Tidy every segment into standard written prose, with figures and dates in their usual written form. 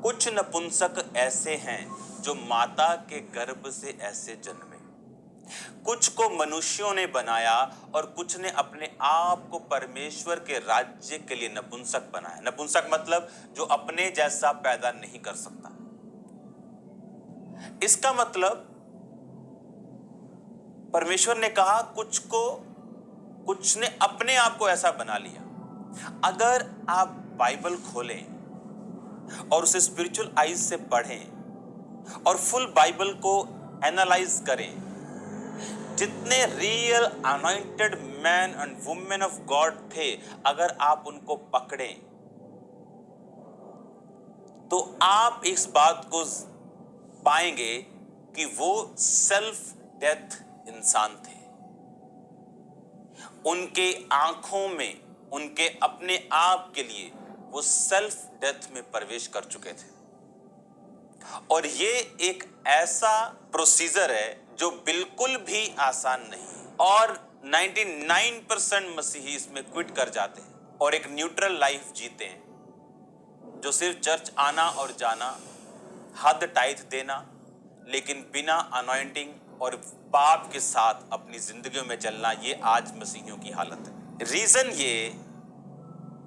कुछ नपुंसक ऐसे हैं जो माता के गर्भ से ऐसे जन्मे, कुछ को मनुष्यों ने बनाया और कुछ ने अपने आप को परमेश्वर के राज्य के लिए नपुंसक बनाया। नपुंसक मतलब जो अपने जैसा पैदा नहीं कर सकता। इसका मतलब परमेश्वर ने कहा कुछ ने अपने आप को ऐसा बना लिया। अगर आप बाइबल खोलें और उसे स्पिरिचुअल आईज से पढ़ें और फुल बाइबल को एनालाइज करें, जितने real anointed man and women of God थे, अगर आप उनको पकड़ें तो आप इस बात को पाएंगे कि वो सेल्फ डेथ इंसान थे। उनके आंखों में उनके अपने आप के लिए वो सेल्फ डेथ में प्रवेश कर चुके थे। और ये एक ऐसा प्रोसीजर है जो बिल्कुल भी आसान नहीं, और 99% मसीही इसमें क्विट कर जाते हैं और एक न्यूट्रल लाइफ जीते हैं, जो सिर्फ चर्च आना और जाना, हद टाइथ देना, लेकिन बिना अनॉइंटिंग और पाप के साथ अपनी जिंदगियों में चलना। ये आज मसीहियों की हालत है। रीजन ये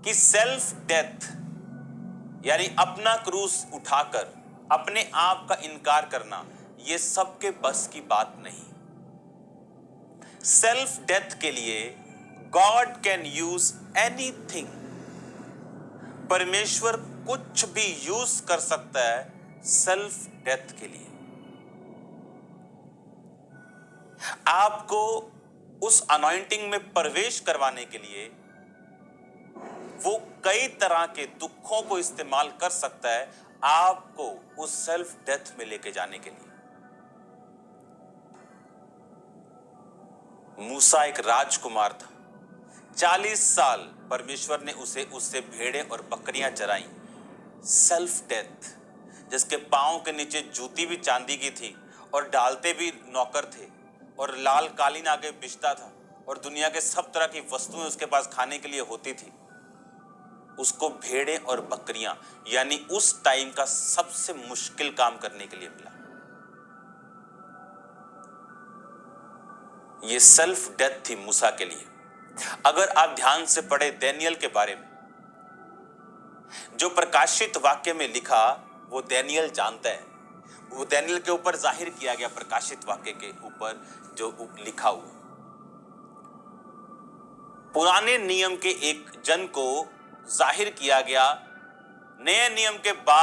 कि सेल्फ डेथ यानी अपना क्रूस उठाकर अपने आप का इनकार करना, ये सबके बस की बात नहीं। सेल्फ डेथ के लिए गॉड कैन यूज एनीथिंग। परमेश्वर कुछ भी यूज कर सकता है सेल्फ डेथ के लिए। आपको उस अनॉइंटिंग में प्रवेश करवाने के लिए वो कई तरह के दुखों को इस्तेमाल कर सकता है आपको उस सेल्फ डेथ में लेके जाने के लिए। मूसा एक राजकुमार था। 40 साल परमेश्वर ने उससे भेड़ें और बकरियां चराई। सेल्फ डेथ, जिसके पांव के नीचे जूती भी चांदी की थी और डालते भी नौकर थे और लाल कालीन आगे बिछता था और दुनिया के सब तरह की वस्तुएं उसके पास खाने के लिए होती थी। उसको भेड़ें और बकरियां यानी उस टाइम का सबसे मुश्किल काम करने के लिए मिला। ये सेल्फ डेथ थी मूसा के लिए। अगर आप ध्यान से पढ़े दानियेल के बारे में, जो प्रकाशित वाक्य में लिखा वो दानियेल जानता है। वो दानियेल के ऊपर जाहिर किया गया, प्रकाशित वाक्य के ऊपर जो लिखा हुआ। पुराने नियम के एक जन को जाहिर किया गया, नए नियम के बाद